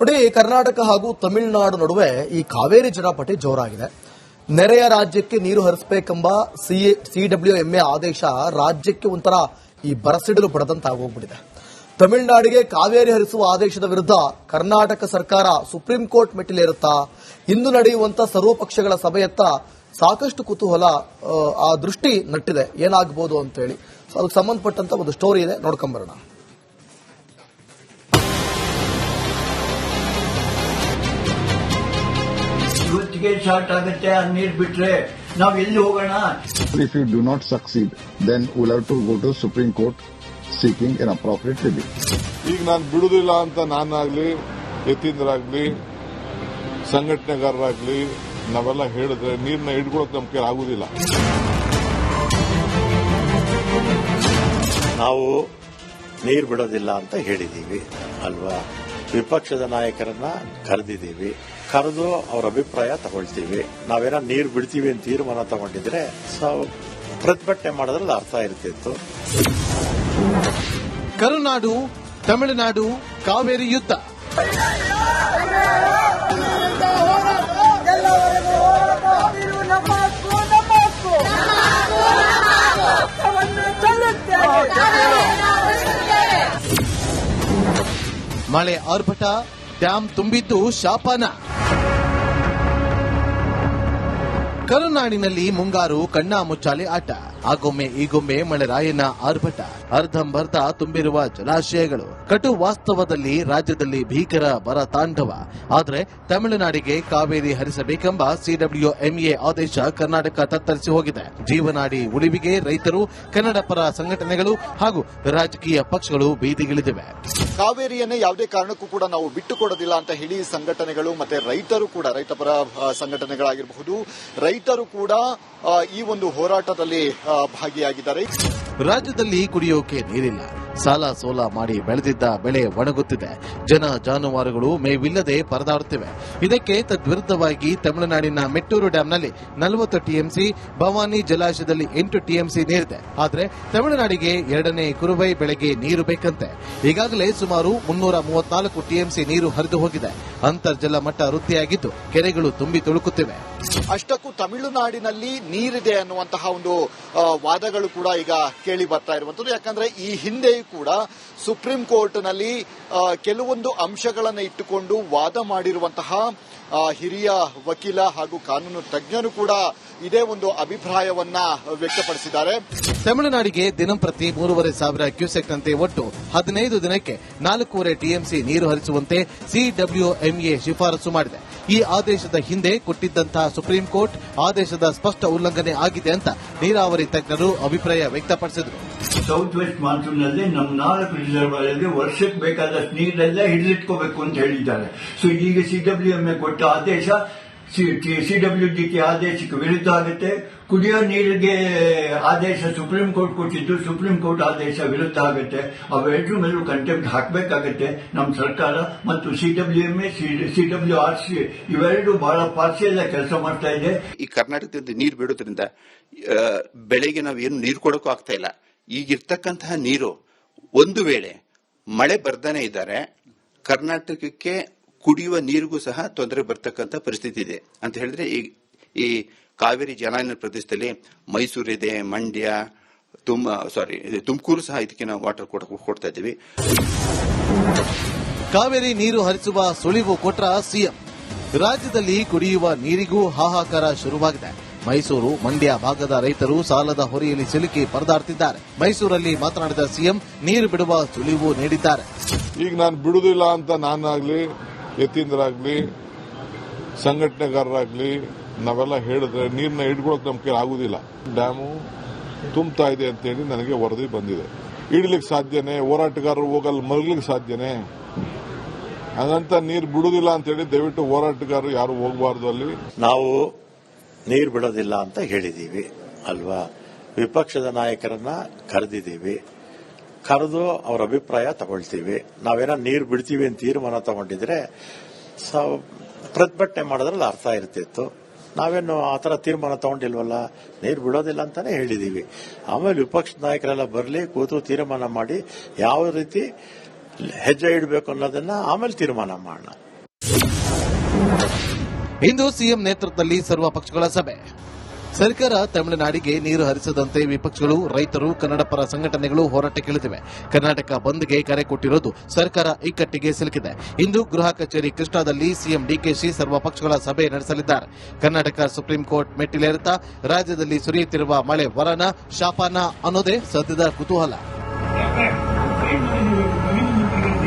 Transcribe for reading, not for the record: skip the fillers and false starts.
ನೋಡಿ, ಕರ್ನಾಟಕ ಹಾಗೂ ತಮಿಳುನಾಡು ನಡುವೆ ಈ ಕಾವೇರಿ ಜಟಾಪಟಿ ಜೋರಾಗಿದೆ. ನೆರೆಯ ರಾಜ್ಯಕ್ಕೆ ನೀರು ಹರಿಸಬೇಕೆಂಬ CWMA ಆದೇಶ ರಾಜ್ಯಕ್ಕೆ ಒಂಥರ ಈ ಬರಸಿಡಲು ಪಡೆದಂತಾಗೋಗ್ಬಿಟ್ಟಿದೆ. ತಮಿಳುನಾಡಿಗೆ ಕಾವೇರಿ ಹರಿಸುವ ಆದೇಶದ ವಿರುದ್ಧ ಕರ್ನಾಟಕ ಸರ್ಕಾರ ಸುಪ್ರೀಂ ಕೋರ್ಟ್ ಮೆಟ್ಟಿಲೇರುತ್ತಾ? ಇಂದು ನಡೆಯುವಂತ ಸರ್ವಪಕ್ಷಗಳ ಸಭೆಯತ್ತ ಸಾಕಷ್ಟು ಕುತೂಹಲ ಆ ದೃಷ್ಟಿ ನಟ್ಟಿದೆ, ಏನಾಗಬಹುದು ಅಂತ ಹೇಳಿ. ಅದಕ್ಕೆ ಸಂಬಂಧಪಟ್ಟಂತ ಒಂದು ಸ್ಟೋರಿ ಇದೆ, ನೋಡ್ಕೊಂಬರೋಣ. ಇವತ್ತಿಗೆ ಸ್ಟಾರ್ಟ್ ಆಗುತ್ತೆ, ನೀರು ಬಿಟ್ರೆ ನಾವು ಎಲ್ಲಿ ಹೋಗೋಣ? If you do not succeed, then we'll have to go to Supreme Court seeking an appropriate remedy. ಈಗ ನಾನು ಬಿಡುದಿಲ್ಲ ಅಂತ ನಾನಾಗ್ಲಿ, ಯತೀಂದ್ರಾಗ್ಲಿ, ಸಂಘಟನೆಗಾರರಾಗ್ಲಿ ನಾವೆಲ್ಲ ಹೇಳಿದ್ರೆ ನೀರನ್ನ ಹಿಡ್ಕೊಳಕ್ ನಮ್ ಕೈ ಆಗುದಿಲ್ಲ. ನಾವು ನೀರು ಬಿಡೋದಿಲ್ಲ ಅಂತ ಹೇಳಿದೀವಿ ಅಲ್ವಾ? ವಿಪಕ್ಷದ ನಾಯಕರನ್ನ ಕರೆದಿದ್ದೀವಿ, ಕರೆದು ಅವರ ಅಭಿಪ್ರಾಯ ತಗೊಳ್ತೀವಿ. ನಾವೇನೋ ನೀರು ಬಿಡ್ತೀವಿ ಅಂತ ತೀರ್ಮಾನ ತಗೊಂಡಿದ್ರೆ ಪ್ರತಿಭಟನೆ ಮಾಡೋದ್ರಲ್ಲಿ ಅರ್ಥ ಇರ್ತಿತ್ತು. ಕರುನಾಡು ತಮಿಳುನಾಡು ಕಾವೇರಿ ಯುದ್ಧ. ಮಳೆ ಆರ್ಭಟ, ಡ್ಯಾಂ ತುಂಬಿದ್ದು ಶಾಪನ. ಕರುನಾಡಿನಲ್ಲಿ ಮುಂಗಾರು ಕಣ್ಣಾ ಮುಚ್ಚಾಲೆ ಆಟ. ಆಗೊಮ್ಮೆ ಈಗೊಮ್ಮೆ ಮಳೆರಾಯನ ಆರ್ಭಟ. ಅರ್ಧಂಬರ್ಧ ತುಂಬಿರುವ ಜಲಾಶಯಗಳು. ಕಟು ವಾಸ್ತವದಲ್ಲಿ ರಾಜ್ಯದಲ್ಲಿ ಭೀಕರ ಬರ ತಾಂಡವ. ಆದರೆ ತಮಿಳುನಾಡಿಗೆ ಕಾವೇರಿ ಹರಿಸಬೇಕೆಂಬ CWMA ಆದೇಶ ಕರ್ನಾಟಕ ತತ್ತರಿಸಿ ಹೋಗಿದೆ. ಜೀವನಾಡಿ ಉಳಿವಿಗೆ ರೈತರು, ಕನ್ನಡ ಪರ ಸಂಘಟನೆಗಳು ಹಾಗೂ ರಾಜಕೀಯ ಪಕ್ಷಗಳು ಬೀದಿಗಿಳಿದಿವೆ. ಕಾವೇರಿಯನ್ನೇ ಯಾವುದೇ ಕಾರಣಕ್ಕೂ ಕೂಡ ನಾವು ಬಿಟ್ಟುಕೊಡೋದಿಲ್ಲ ಅಂತ ಹೇಳಿ ಸಂಘಟನೆಗಳು ಮತ್ತೆ ರೈತರು ಕೂಡ, ರೈತಪರ ಸಂಘಟನೆಗಳಾಗಿರಬಹುದು, ರೈತರು ಕೂಡ ಈ ಒಂದು ಹೋರಾಟದಲ್ಲಿ ಭಾಗಿಯಾಗಿದ್ದಾರೆ. ರಾಜ್ಯದಲ್ಲಿ ಕುಡಿಯೋಕೆ ನೀರಿಲ್ಲ. ಸಾಲ ಸೋಲ ಮಾಡಿ ಬೆಳೆದಿದ್ದ ಬೆಳೆ ಒಣಗುತ್ತಿದೆ. ಜನ ಜಾನುವಾರುಗಳು ಮೇವಿಲ್ಲದೆ ಪರದಾಡುತ್ತಿವೆ. ಇದಕ್ಕೆ ತದ್ವಿರುದ್ಧವಾಗಿ ತಮಿಳುನಾಡಿನ ಮೆಟ್ಟೂರು ಡ್ಯಾಂನಲ್ಲಿ 40 TMC, ಭವಾನಿ ಜಲಾಶಯದಲ್ಲಿ 8 TMC ನೀರಿದೆ. ಆದರೆ ತಮಿಳುನಾಡಿಗೆ 2ನೇ ಕುರುಬೈ ಬೆಳೆಗೆ ನೀರು ಬೇಕಂತೆ. ಈಗಾಗಲೇ ಸುಮಾರು 334 TMC ನೀರು ಹರಿದು ಹೋಗಿದೆ. ಅಂತರ್ಜಲ ಮಟ್ಟ ವೃದ್ಧಿಯಾಗಿದ್ದು ಕೆರೆಗಳು ತುಂಬಿ ತುಳುಕುತ್ತಿವೆ. ಅಷ್ಟಕ್ಕೂ ತಮಿಳುನಾಡಿನಲ್ಲಿ ನೀರಿದೆ ಅನ್ನುವಂತಹ ಒಂದು ವಾದಗಳು ಕೂಡ ಈಗ ಕೇಳಿ ಬರ್ತಾ ಇರುವಂತದ್ದು. ಯಾಕಂದ್ರೆ ಈ ಹಿಂದೆ ಕೂಡ ಸುಪ್ರೀಂ ಕೋರ್ಟ್ನಲ್ಲಿ ಕೆಲವೊಂದು ಅಂಶಗಳನ್ನು ಇಟ್ಟುಕೊಂಡು ವಾದ ಮಾಡಿರುವಂತಹ ಹಿರಿಯ ವಕೀಲ ಹಾಗೂ ಕಾನೂನು ತಜ್ಞರು ಕೂಡ ಇದೇ ಒಂದು ಅಭಿಪ್ರಾಯವನ್ನ ವ್ಯಕ್ತಪಡಿಸಿದ್ದಾರೆ. ತಮಿಳುನಾಡಿಗೆ ದಿನಂಪ್ರತಿ 3,500 ಕ್ಯೂಸೆಕ್ನಂತೆ ಒಟ್ಟು 15 ದಿನಕ್ಕೆ 4.5 TMC ನೀರು ಹರಿಸುವಂತೆ CWMA ಶಿಫಾರಸು ಮಾಡಿದೆ. ಈ ಆದೇಶದ ಹಿಂದೆ ಕೊಟ್ಟಿದ್ದಂತಹ ಸುಪ್ರೀಂ ಕೋರ್ಟ್ ಆದೇಶದ ಸ್ಪಷ್ಟ ಉಲ್ಲಂಘನೆ ಆಗಿದೆ ಅಂತ ನೀರಾವರಿ ತಜ್ಞರು ಅಭಿಪ್ರಾಯ ವ್ಯಕ್ತಪಡಿಸಿದರು. ಸೌತ್ ವೆಸ್ಟ್ ಮಾನ್ಸೂನ್ ನಲ್ಲಿ ನಮ್ಮ 4 ರಿಸರ್ವರ್ಗೆ ವರ್ಷಕ್ಕೆ ಬೇಕಾದಷ್ಟು ನೀರೆಲ್ಲ ಹಿಡಿದಿಟ್ಕೋಬೇಕು ಅಂತ ಹೇಳಿದ್ದಾರೆ. ಸೊ ಈಗ CWMA ಕೊಟ್ಟ ಆದೇಶ CWDK ಆದೇಶಕ್ಕೆ ವಿರುದ್ಧ ಆಗುತ್ತೆ. ಕುಡಿಯೋ ನೀರಿಗೆ ಆದೇಶ ಸುಪ್ರೀಂ ಕೋರ್ಟ್ ಕೊಟ್ಟಿದ್ದು, ಸುಪ್ರೀಂ ಕೋರ್ಟ್ ಆದೇಶ ವಿರುದ್ಧ ಆಗುತ್ತೆ. ಅವೆರಡರ ಮೇಲೂ ಕಂಟೆಂಪ್ಟ್ ಹಾಕಬೇಕಾಗುತ್ತೆ ನಮ್ಮ ಸರ್ಕಾರ. ಮತ್ತು CWMA, CWRC ಇವೆರಡು ಬಹಳ ಪಾರ್ಶಿಯಲ್ ಕೆಲಸ ಮಾಡ್ತಾ ಇದೆ. ಈ ಕರ್ನಾಟಕದಿಂದ ನೀರು ಬಿಡೋದ್ರಿಂದ ಬೆಳೆಗೆ ನಾವು ಏನು ನೀರು ಕೊಡೋಕ್ಕೂ ಆಗ್ತಾ ಇಲ್ಲ. ಈಗಿರ್ತಕ್ಕಂತಹ ನೀರು ಒಂದು ವೇಳೆ ಮಳೆ ಬರ್ದಾನೆ ಇದ್ದಾರೆ, ಕರ್ನಾಟಕಕ್ಕೆ ಕುಡಿಯುವ ನೀರಿಗೂ ಸಹ ತೊಂದರೆ ಬರ್ತಕ್ಕಂಥ ಪರಿಸ್ಥಿತಿ ಇದೆ ಅಂತ ಹೇಳಿದ್ರೆ, ಈ ಕಾವೇರಿ ಜಲಾನಯನ ಪ್ರದೇಶದಲ್ಲಿ ಮೈಸೂರು ಇದೆ, ಮಂಡ್ಯ, ತುಮಕೂರು ಸಹ ಇದಕ್ಕೆ ನಾವು ವಾಟರ್ ಕೊಡ್ತಾ ಇದ್ದೀವಿ. ಕಾವೇರಿ ನೀರು ಹರಿಸುವ ಸುಳಿವು ಕೊಟ್ರ ಸಿಎಂ. ರಾಜ್ಯದಲ್ಲಿ ಕುಡಿಯುವ ನೀರಿಗೂ ಹಾಹಾಕಾರ ಶುರುವಾಗಿದೆ. ಮೈಸೂರು, ಮಂಡ್ಯ ಭಾಗದ ರೈತರು ಸಾಲದ ಹೊರೆಯಲ್ಲಿ ಸಿಲುಕಿ ಪರದಾಡ್ತಿದ್ದಾರೆ. ಮೈಸೂರಲ್ಲಿ ಮಾತನಾಡಿದ ಸಿಎಂ ನೀರು ಬಿಡುವ ಸುಳಿವು ನೀಡಿದ್ದಾರೆ. ಈಗ ನಾನು ಬಿಡುದಿಲ್ಲ ಅಂತ ನಾನಾಗ್ಲಿ, ಯತೀಂದ್ರಾಗ್ಲಿ, ಸಂಘಟನೆಗಾರರಾಗ್ಲಿ ನಾವೆಲ್ಲ ಹೇಳಿದ್ರೆ ನೀರನ್ನ ಹಿಡ್ಕೊಳಕ್ ನಮ್ ಕೈ ಆಗುದಿಲ್ಲ. ಡ್ಯಾಮು ತುಂಬ್ತಾ ಇದೆ ಅಂತ ಹೇಳಿ ನನಗೆ ವರದಿ ಬಂದಿದೆ. ಇಡ್ಲಿಕ್ಕೆ ಸಾಧ್ಯನೇ? ಹೋರಾಟಗಾರರು ಹೋಗಲ್ ಮಲಗ್ಲಿಕ್ಕೆ ಸಾಧ್ಯನೇ? ಹಾಗಂತ ನೀರು ಬಿಡುದಿಲ್ಲ ಅಂತ ಹೇಳಿ ದಯವಿಟ್ಟು ಹೋರಾಟಗಾರರು ಯಾರು ಹೋಗಬಾರ್ದು. ಅಲ್ಲಿ ನಾವು ನೀರು ಬಿಡೋದಿಲ್ಲ ಅಂತ ಹೇಳಿದೀವಿ ಅಲ್ವಾ? ವಿಪಕ್ಷದ ನಾಯಕರನ್ನ ಕರೆದಿದ್ದೀವಿ, ಕರೆದು ಅವರ ಅಭಿಪ್ರಾಯ ತಗೊಳ್ತೀವಿ. ನಾವೇನೋ ನೀರು ಬಿಡ್ತೀವಿ ಅಂತ ತೀರ್ಮಾನ ತಗೊಂಡಿದ್ರೆ ಪ್ರತಿಭಟನೆ ಮಾಡೋದ್ರಲ್ಲಿ ಅರ್ಥ ಇರ್ತಿತ್ತು. ನಾವೇನು ಆ ತರ ತೀರ್ಮಾನ ತಗೊಂಡಿಲ್ವಲ್ಲ, ನೀರು ಬಿಡೋದಿಲ್ಲ ಅಂತಾನೆ ಹೇಳಿದೀವಿ. ಆಮೇಲೆ ವಿಪಕ್ಷ ನಾಯಕರೆಲ್ಲ ಬರಲಿ, ಕೂತು ತೀರ್ಮಾನ ಮಾಡಿ ಯಾವ ರೀತಿ ಹೆಜ್ಜೆ ಇಡಬೇಕು ಅನ್ನೋದನ್ನ ಆಮೇಲೆ ತೀರ್ಮಾನ ಮಾಡೋಣ. ಇಂದು ಸಿಎಂ ನೇತೃತ್ವದಲ್ಲಿ ಸರ್ವ ಪಕ್ಷಗಳ ಸಭೆ. ಸರ್ಕಾರ ತಮಿಳುನಾಡಿಗೆ ನೀರು ಹರಿಸದಂತೆ ವಿಪಕ್ಷಗಳು, ರೈತರು, ಕನ್ನಡ ಪರ ಸಂಘಟನೆಗಳು ಹೋರಾಟಕ್ಕಿಳಿದಿವೆ. ಕರ್ನಾಟಕ ಬಂದ್ಗೆ ಕರೆ ಕೊಟ್ಟಿರೋದು ಸರ್ಕಾರ ಇಕ್ಕಟ್ಟಿಗೆ ಸಿಲುಕಿದೆ. ಇಂದು ಗೃಹ ಕಚೇರಿ ಕೃಷ್ಣಾದಲ್ಲಿ ಸಿಎಂ ಡಿಕೆಶಿ ಸರ್ವ ಪಕ್ಷಗಳ ಸಭೆ ನಡೆಸಲಿದ್ದಾರೆ. ಕರ್ನಾಟಕ ಸುಪ್ರೀಂ ಕೋರ್ಟ್ ಮೆಟ್ಟಿಲೇರುತ್ತಾ ರಾಜ್ಯದಲ್ಲಿ ಸುರಿಯುತ್ತಿರುವ ಮಳೆ ವರನ ಶಾಪನ ಅನ್ನೋದೇ ಸದ್ಯದ ಕುತೂಹಲ.